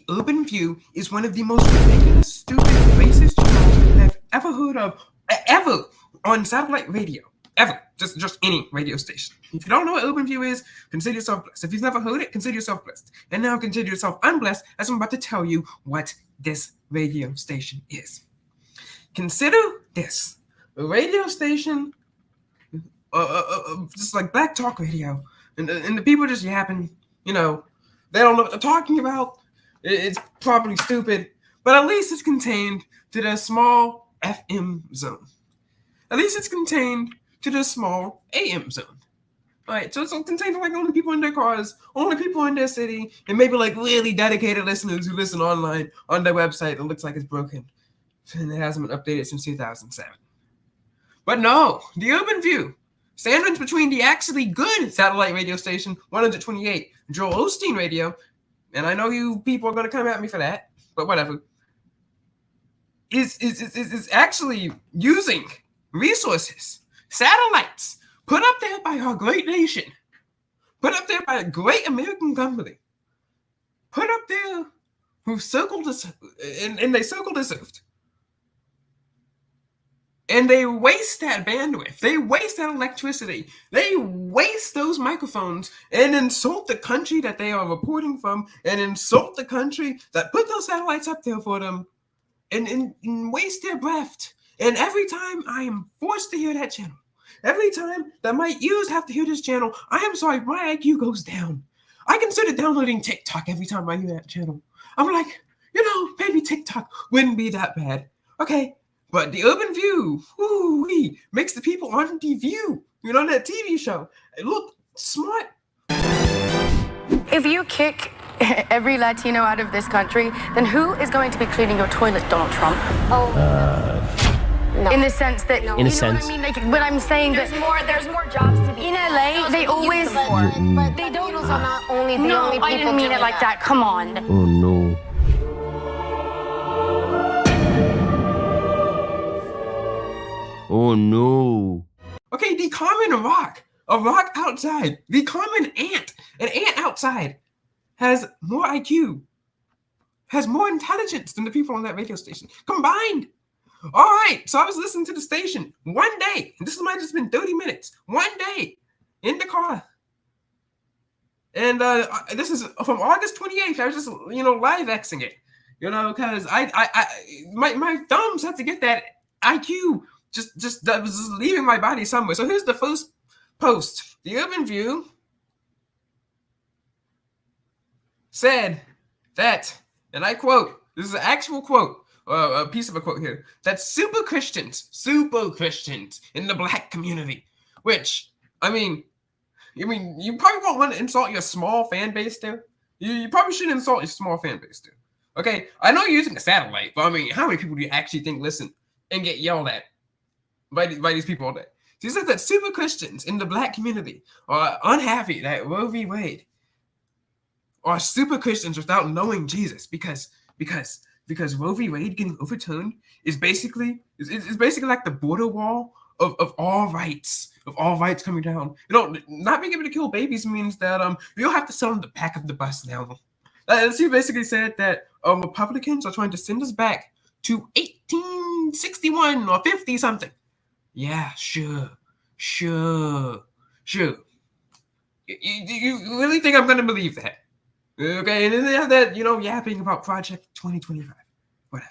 Urbn View is one of the most ridiculous, stupid, racist channels I've ever heard of, ever, on satellite radio. Ever. Just any radio station. If you don't know what Urbn View is, consider yourself blessed. If you've never heard it, consider yourself blessed. And now consider yourself unblessed, as I'm about to tell you what this radio station is. Consider this. A radio station, just like black talk radio, and the people just yapping, they don't know what they're talking about. It's probably stupid, but at least it's contained to the small FM zone. At least it's contained to the small AM zone. All right, so it's contained to like only people in their cars, only people in their city, and maybe like really dedicated listeners who listen online on their website that looks like it's broken and it hasn't been updated since 2007. But no, the Urbn View, sandwiched between the actually good satellite radio station 128, Joel Osteen Radio, and I know you people are going to come at me for that, but whatever, is actually using resources, satellites, put up there by our great nation, put up there by a great American company, put up there who circled us, and they circled us out. And they waste that bandwidth. They waste that electricity. They waste those microphones and insult the country that they are reporting from and insult the country that put those satellites up there for them and waste their breath. And every time I am forced to hear that channel, every time that my ears have to hear this channel, I am sorry, my IQ goes down. I consider downloading TikTok every time I hear that channel. I'm like, maybe TikTok wouldn't be that bad. Okay. But the Urbn View, makes the people on The View, that TV show, look smart. If you kick every Latino out of this country, then who is going to be cleaning your toilet, Donald Trump? No. In the sense that, in a sense. What I mean? Like, when I'm saying there's more jobs to be in LA, they always, but they don't. Are not only the only people. I didn't mean it like that. Come on. Oh no. Oh no. Okay, the common rock, a rock outside, the common ant, an ant outside, has more IQ, has more intelligence than the people on that radio station combined. All right, so I was listening to the station one day, and this might have just been 30 minutes, one day in the car. And this is from August 28th. I was just, live Xing it, because my thumbs had to get that IQ. Just that was just leaving my body somewhere. So here's the first post. The Urbn View said that, and I quote, this is an actual quote, a piece of a quote here, that super Christians in the black community, which, I mean, you probably won't want to insult your small fan base there. You probably shouldn't insult your small fan base there. Okay, I know you're using a satellite, but I mean, how many people do you actually think listen and get yelled at by these people all day? So he said that super Christians in the black community are unhappy that Roe v. Wade are super Christians without knowing Jesus because Roe v. Wade getting overturned is basically like the border wall of all rights coming down. Not being able to kill babies means that you'll have to sell in the back of the bus now. He basically said that Republicans are trying to send us back to 1861 or 50 something. Yeah, sure. You really think I'm going to believe that? Okay, and then they have that, yapping about Project 2025, whatever.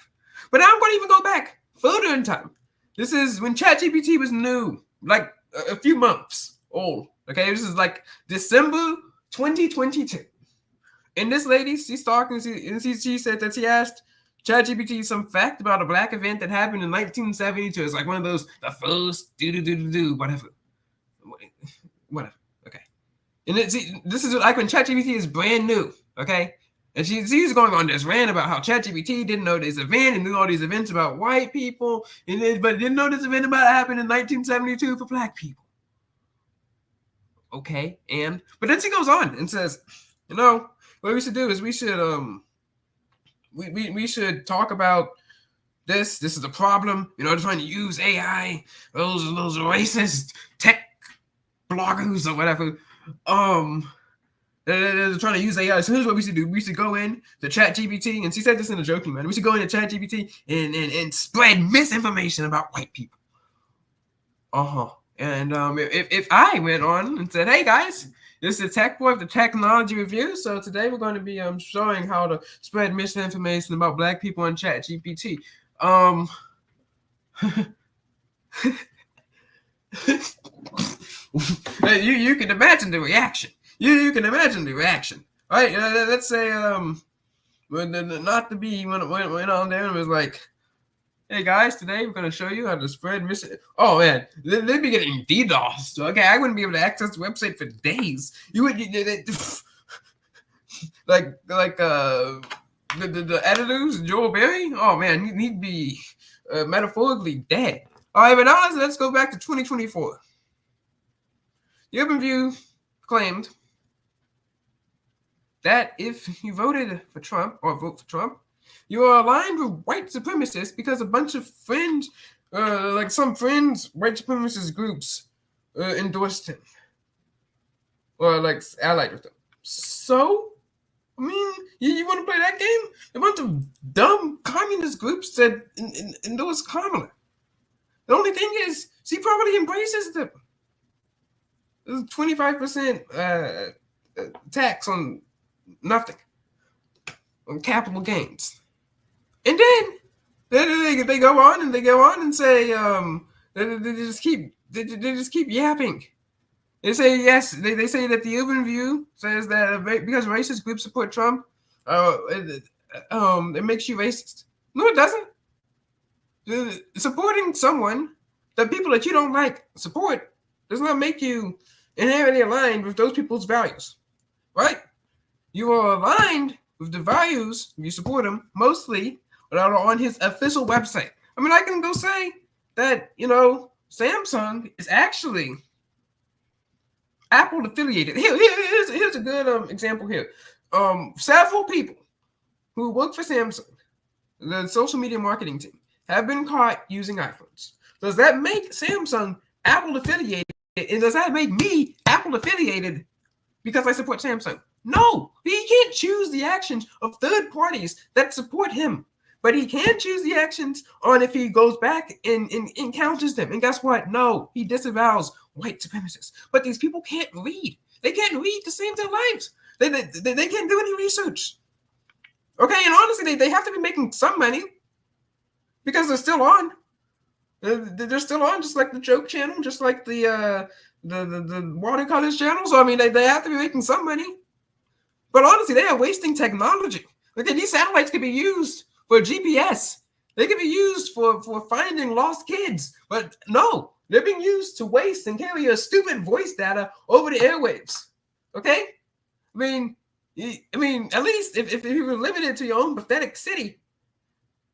But now I'm going to even go back further in time. This is when ChatGPT was new, like a few months old. Okay, this is like December 2022. And this lady, she's talking, and she said that she asked ChatGPT some fact about a black event that happened in 1972. It's like one of those, the first whatever. Okay. And this is like when ChatGPT is brand new, okay? And she's going on this rant about how ChatGPT didn't know this event and knew all these events about white people, but didn't know this event about happened in 1972 for black people. Okay, but then she goes on and says, what we should do is we should we should talk about this. This is a problem. They're trying to use AI. Those racist tech bloggers or whatever. They're trying to use AI. So here's what we should do. We should go in to ChatGPT, and she said this in a joking manner. We should go into ChatGPT and spread misinformation about white people. And if I went on and said, hey guys, this is Tech Boy of the Technology Review. So today we're going to be showing how to spread misinformation about black people on ChatGPT. You can imagine the reaction. You can imagine the reaction, right? Let's say not to be went on there and was like, hey guys, today we're gonna show you how to spread Oh man, they'd be getting DDoSed. Okay, I wouldn't be able to access the website for days. You would like the editors, Joel Berry. Oh man, he'd be metaphorically dead. All right, but now let's go back to 2024. The Urbn View claimed that if you voted for Trump or vote for Trump, you are aligned with white supremacists because a bunch of friends, like some friends, white supremacist groups endorsed him or like allied with him. So, I mean, you want to play that game? A bunch of dumb communist groups that endorse Kamala. The only thing is, she probably embraces them. There's 25% tax on nothing, on capital gains. And then they go on and say they just keep yapping. They say yes. They say that the Urbn View says that because racist groups support Trump, it makes you racist. No, it doesn't. Supporting someone that people that you don't like support does not make you inherently aligned with those people's values, right? You are aligned with the values if you support them mostly that are on his official website. I mean, I can go say that, Samsung is actually Apple affiliated. Here's a good example here. Several people who work for Samsung, the social media marketing team, have been caught using iPhones. Does that make Samsung Apple affiliated? And does that make me Apple affiliated because I support Samsung? No, he can't choose the actions of third parties that support him. But he can choose the actions on if he goes back and encounters them. And guess what? No, he disavows white supremacists. But these people can't read. They can't read to save their lives. They can't do any research. Okay, and honestly, they have to be making some money because they're still on. They're still on, just like the joke channel, just like the watercolors channel. So I mean, they have to be making some money. But honestly, they are wasting technology. Okay, these satellites could be used for GPS. They could be used for finding lost kids. But no, they're being used to waste and carry your stupid voice data over the airwaves. Okay? I mean, at least if you were limited to your own pathetic city,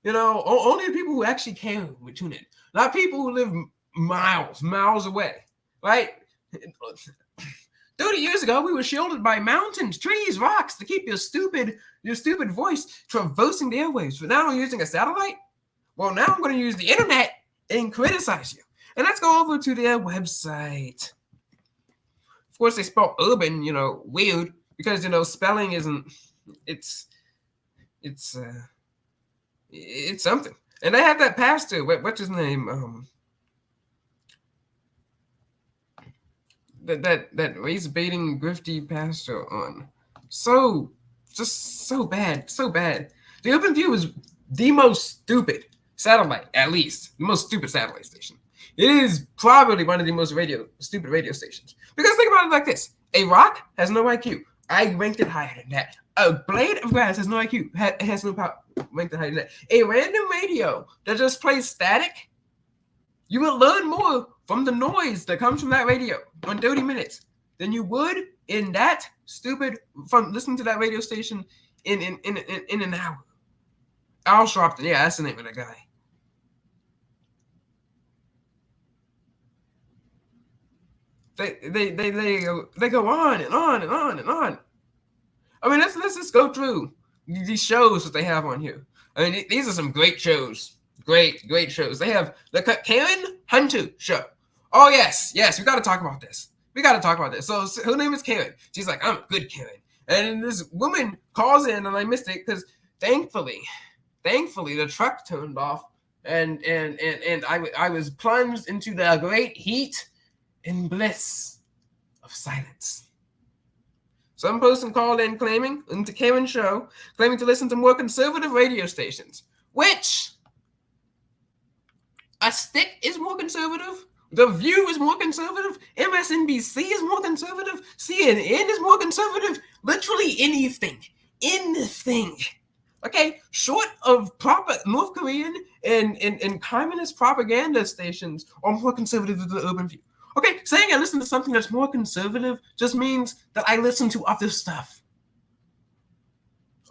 only the people who actually care would tune in. Not people who live miles away, right? 30 years ago, we were shielded by mountains, trees, rocks to keep your stupid voice traversing the airwaves. But now I'm using a satellite? Well, now I'm going to use the internet and criticize you. And let's go over to their website. Of course, they spell Urbn, weird, because, spelling isn't, it's something. And they have that pastor, what's his name? That race baiting grifty pastor on. Just so bad. The Urbn View is the most stupid satellite, at least. The most stupid satellite station. It is probably one of the most stupid radio stations. Because think about it like this. A rock has no IQ. I ranked it higher than that. A blade of grass has no IQ. It has no power. Ranked it higher than that. A random radio that just plays static, you will learn more from the noise that comes from that radio on 30 minutes than you would in that from listening to that radio station in an hour. Al Sharpton, yeah, that's the name of the guy. They go on and on and on and on. I mean, let's just go through these shows that they have on here. I mean, these are some great shows. Great shows. They have the Karen Hunter show. Oh, yes, we got to talk about this. So her name is Karen. She's like, I'm a good Karen. And this woman calls in, and I missed it because thankfully, the truck turned off, and I was plunged into the great heat and bliss of silence. Some person called in claiming, into Karen's show, claiming to listen to more conservative radio stations, which a stick is more conservative. The View is more conservative. MSNBC is more conservative. CNN is more conservative. Literally anything. Okay, short of proper North Korean and communist propaganda stations are more conservative than the Urbn View. Okay, saying I listen to something that's more conservative just means that I listen to other stuff.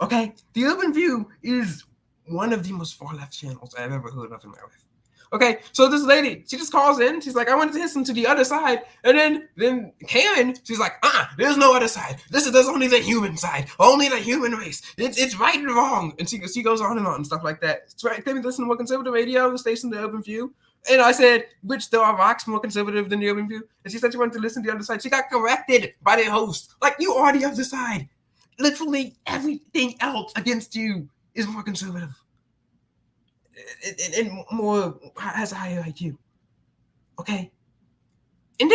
Okay, the Urbn View is one of the most far left channels I've ever heard of in my life. Okay, so this lady, she just calls in. She's like, I wanted to listen to the other side. And then Karen, she's like, there's no other side. There's only the human side. Only the human race. It's right and wrong. And she goes on and stuff like that. It's right. Claiming to listen to more conservative radio station, the Urbn View. And I said, which there are rocks more conservative than the Urbn View. And she said she wanted to listen to the other side. She got corrected by the host. Like, you are the other side. Literally everything else against you is more conservative. And more has a higher IQ. Okay. And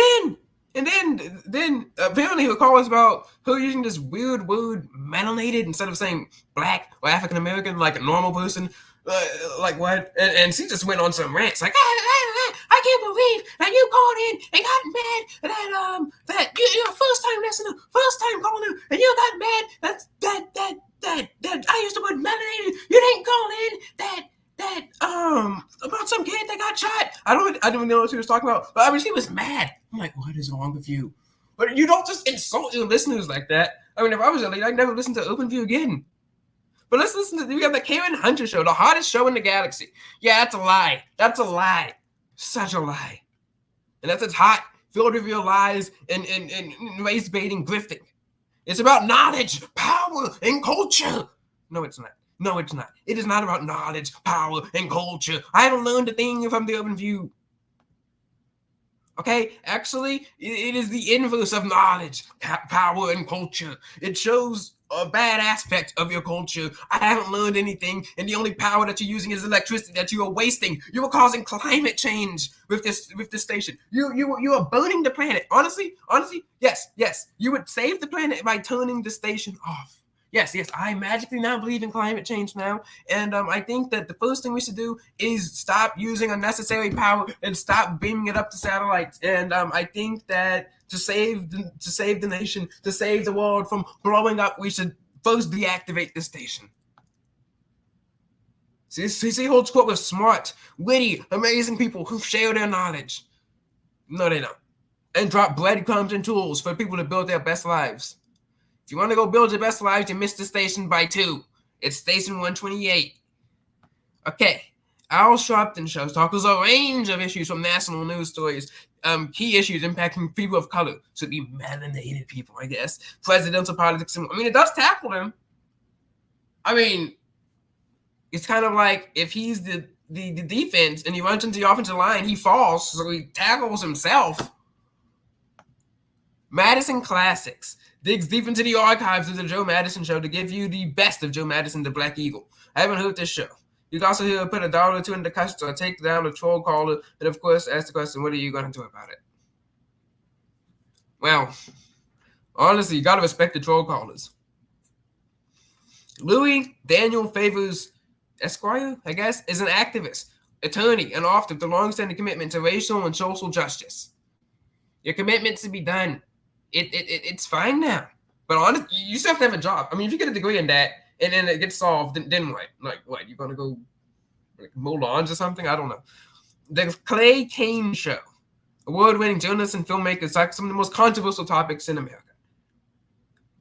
then apparently her call was about her using this weird word melanated instead of saying black or African American like a normal person. Like what? And she just went on some rants like, I can't believe that you called in and got mad that you're a first time listener, first time caller, and you got mad that I used the word melanated. You didn't call in that about some kid that got shot. I don't even know what she was talking about. But I mean, she was mad. I'm like, what is wrong with you? But you don't just insult your listeners like that. I mean, if I was a lead, I'd never listen to Urbn View again. But let's listen to, we got the Karen Hunter show, the hottest show in the galaxy. Yeah, that's a lie. That's a lie. Such a lie. And that's it's hot, filled with real lies and race baiting, grifting. It's about knowledge, power, and culture. No, it's not. No, it's not. It is not about knowledge, power, and culture. I haven't learned a thing from the Urbn View. Okay? Actually, it is the inverse of knowledge, power, and culture. It shows a bad aspect of your culture. I haven't learned anything, and the only power that you're using is electricity that you are wasting. You are causing climate change with this station. You are burning the planet. Honestly, yes. You would save the planet by turning the station off. Yes, I magically now believe in climate change now, and I think that the first thing we should do is stop using unnecessary power and stop beaming it up to satellites. And I think that to save the nation, to save the world from blowing up, we should first deactivate this station. See, holds court with smart, witty, amazing people who share their knowledge. No, they don't, and drop breadcrumbs and tools for people to build their best lives. If you want to go build your best lives, you missed the station by 2. It's station 128. Okay. Al Sharpton shows tackles a range of issues from national news stories. Key issues impacting people of color. So it'd be melanated people, I guess. Presidential politics. I mean, it does tackle them. I mean, it's kind of like if he's the defense and he runs into the offensive line, he falls, so he tackles himself. Madison Classics digs deep into the archives of the Joe Madison Show to give you the best of Joe Madison, the Black Eagle. I haven't heard this show. You can also hear put $1 or $2 in the custom or take down the troll caller, and of course ask the question, what are you going to do about it? Well, honestly, you got to respect the troll callers. Louis Daniel Favors Esquire, I guess, is an activist, attorney, and author with a long-standing commitment to racial and social justice. Your commitment to be done. It's fine now. But honestly, you still have to have a job. I mean, if you get a degree in that and then it gets solved, then what? Like, what? You're going to go mow lawns or something? I don't know. The Clay Kane Show. Award-winning journalist and filmmaker talks some of the most controversial topics in America.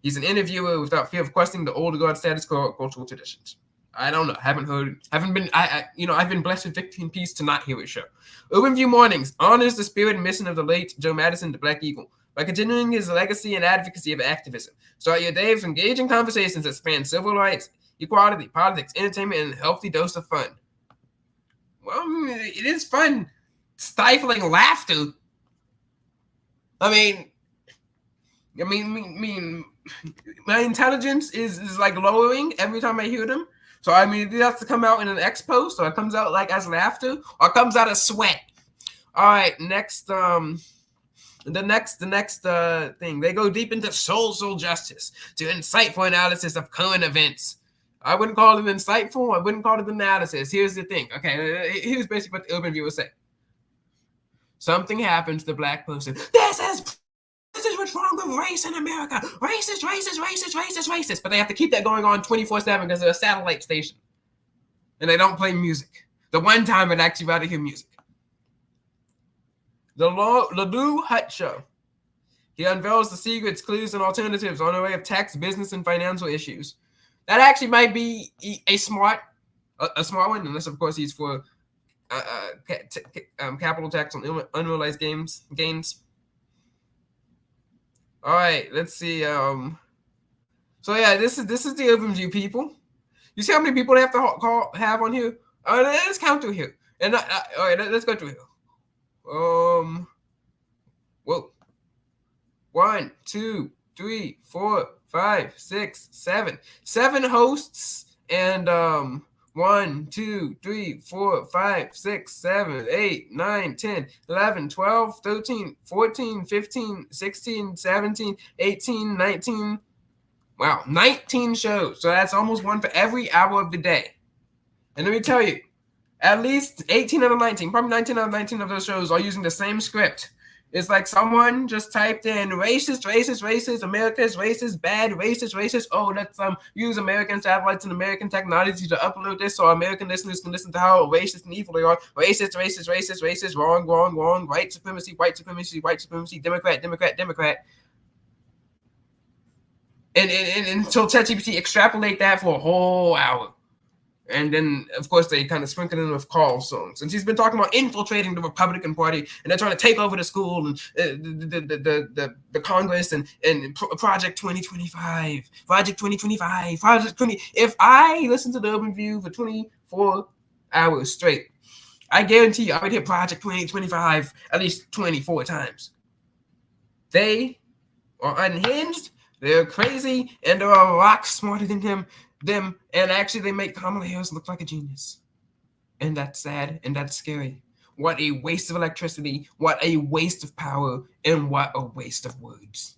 He's an interviewer without fear of questioning the old guard status quo cultural traditions. I don't know. I've been blessed with victory and peace to not hear his show. Urbn View Mornings honors the spirit and mission of the late Joe Madison, the Black Eagle, by continuing his legacy and advocacy of activism. Start your day with engaging conversations that span civil rights, equality, politics, entertainment, and a healthy dose of fun. Well, it is fun stifling laughter. I mean, my intelligence is like lowering every time I hear them. So I mean, it has to come out in an X post, or it comes out like as laughter, or it comes out as sweat. All right, next the next thing, they go deep into social justice to insightful analysis of current events. I wouldn't call it insightful. I wouldn't call it analysis. Here's the thing. Okay, here's basically what the Urbn viewers say. Something happens to the black person. This is what's wrong with race in America. Racist, racist, racist, racist, racist. But they have to keep that going on 24/7 because they're a satellite station. And they don't play music. The one time I'd actually rather hear music. The Lou Hutt Show. He unveils the secrets, clues, and alternatives on the way of tax, business, and financial issues. That actually might be a smart one, unless of course he's for capital tax on unrealized gains. All right, let's see. So yeah, this is the Urbn view, people. You see how many people they have to have on here? Let's count through here. And all right, let's go through here. Whoa. 1, 2, 3, 4, 5, 6, 7. 7 hosts and 1, 2, 3, 4, 5, 6, 7, 8, 9, 10, 11, 12, 13, 14, 15, 16, 17, 18, 19. Wow, 19 shows. So that's almost one for every hour of the day. And let me tell you, at least 18 out of 19, probably 19 out of 19 of those shows are using the same script. It's like someone just typed in racist, racist, racist, America's racist, bad, racist, racist. Oh, let's use American satellites and American technology to upload this so American listeners can listen to how racist and evil they are. Racist, racist, racist, racist, wrong, wrong, wrong, white supremacy, white supremacy, white supremacy, Democrat, Democrat, Democrat. And until ChatGPT extrapolate that for a whole hour. And then, of course, they kind of sprinkle in with call songs. And she's been talking about infiltrating the Republican Party, and they're trying to take over the school and the Congress and Project 2025, Project 2025, Project 20. If I listen to the Urbn View for 24 hours straight, I guarantee you I would hit Project 2025 at least 24 times. They are unhinged, they're crazy, and they're a lot smarter than them, and actually they make Kamala Harris look like a genius. And that's sad, and that's scary. What a waste of electricity, what a waste of power, and what a waste of words.